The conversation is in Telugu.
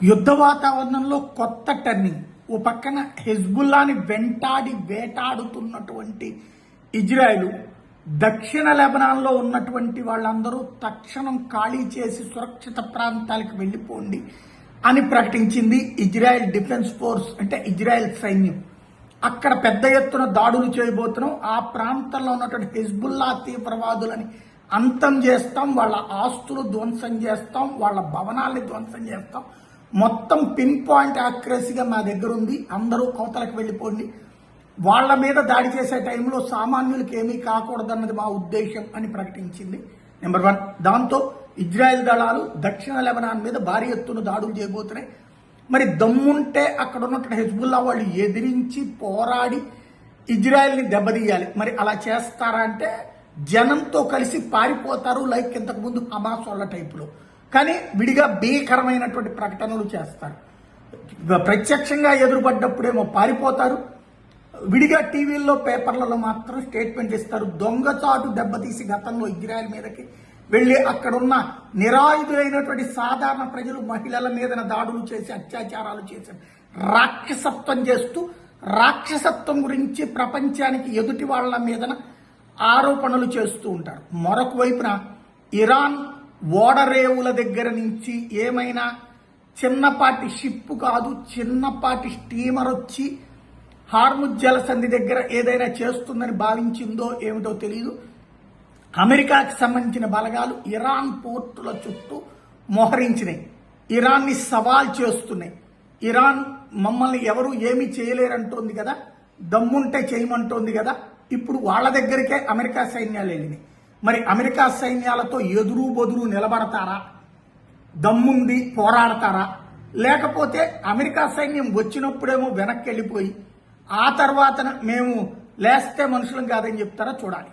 యుద్ధ వాతావరణంలో కొత్త టర్నింగ్. ఓ పక్కన హెజ్బుల్లాని వెంటాడి వేటాడుతున్నటువంటి ఇజ్రాయెల్ దక్షిణ లెబనాన్లో ఉన్నటువంటి వాళ్ళందరూ తక్షణం ఖాళీ చేసి సురక్షిత ప్రాంతాలకు వెళ్ళిపోండి అని ప్రకటించింది ఇజ్రాయెల్ డిఫెన్స్ ఫోర్స్, అంటే ఇజ్రాయెల్ సైన్యం. అక్కడ పెద్ద ఎత్తున దాడులు చేయబోతున్నాం, ఆ ప్రాంతంలో ఉన్నటువంటి హెజ్బుల్లా తీవ్రవాదులని అంతం చేస్తాం, వాళ్ళ ఆస్తులు ధ్వంసం చేస్తాం, వాళ్ళ భవనాల్ని ధ్వంసం చేస్తాం, మొత్తం పిన్ పాయింట్ యాక్యురసీగా మా దగ్గర ఉంది, అందరూ అవతలకు వెళ్ళిపోండి, వాళ్ల మీద దాడి చేసే టైంలో సామాన్యులకు ఏమీ కాకూడదన్నది మా ఉద్దేశం అని ప్రకటించింది. నెంబర్ 1. దాంతో ఇజ్రాయెల్ దళాలు దక్షిణ లెబనాన్ మీద భారీ ఎత్తున దాడులు చేయబోతున్నాయి. మరి దమ్ముంటే అక్కడ ఉన్నటువంటి హెజ్బుల్లా వాళ్ళు ఎదిరించి పోరాడి ఇజ్రాయెల్ని దెబ్బతీయాలి. మరి అలా చేస్తారా అంటే జనంతో కలిసి పారిపోతారు, లైక్ ఇంతకుముందు హమాస్ వాళ్ళ టైపులో. కానీ విడిగా భీకరమైనటువంటి ప్రకటనలు చేస్తారు. ప్రత్యక్షంగా ఎదురుపడ్డప్పుడేమో పారిపోతారు, విడిగా టీవీల్లో పేపర్లలో మాత్రం స్టేట్మెంట్ ఇస్తారు. దొంగచాటు దెబ్బతీసి గతంలో ఇజ్రాయెల్ మీదకి వెళ్ళి అక్కడున్న నిరాయుధులైనటువంటి సాధారణ ప్రజలు, మహిళల మీద దాడులు చేసి అత్యాచారాలు చేసి రాక్షసత్వం చేస్తూ రాక్షసత్వం గురించి ప్రపంచానికి ఎదుటి వాళ్ల మీద ఆరోపణలు చేస్తూ ఉంటారు. మరొక వైపున ఇరాన్ ఓడరేవుల దగ్గర నుంచి ఏమైనా చిన్నపాటి షిప్ కాదు, చిన్నపాటి స్టీమర్ వచ్చి హార్ముజ్ జలసంధి దగ్గర ఏదైనా చేస్తుందని భావించిందో ఏమిటో తెలియదు. అమెరికాకి సంబంధించిన బలగాలు ఇరాన్ పోర్టుల చుట్టూ మోహరించినాయి, ఇరాన్ని సవాల్ చేస్తున్నాయి. ఇరాన్ మమ్మల్ని ఎవరు ఏమీ చేయలేరంటోంది కదా, దమ్ముంటే చేయమంటోంది కదా. ఇప్పుడు వాళ్ళ దగ్గరికే అమెరికా సైన్యాలు వెళ్ళినాయి. మరి అమెరికా సైన్యాలతో ఎదురు బొదురు నిలబడతారా, దమ్ముంది పోరాడతారా, లేకపోతే అమెరికా సైన్యం వచ్చినప్పుడేమో వెనక్కి వెళ్ళిపోయి ఆ తర్వాత మేము లేస్తే మనుషులం కాదని చెప్తారా చూడాలి.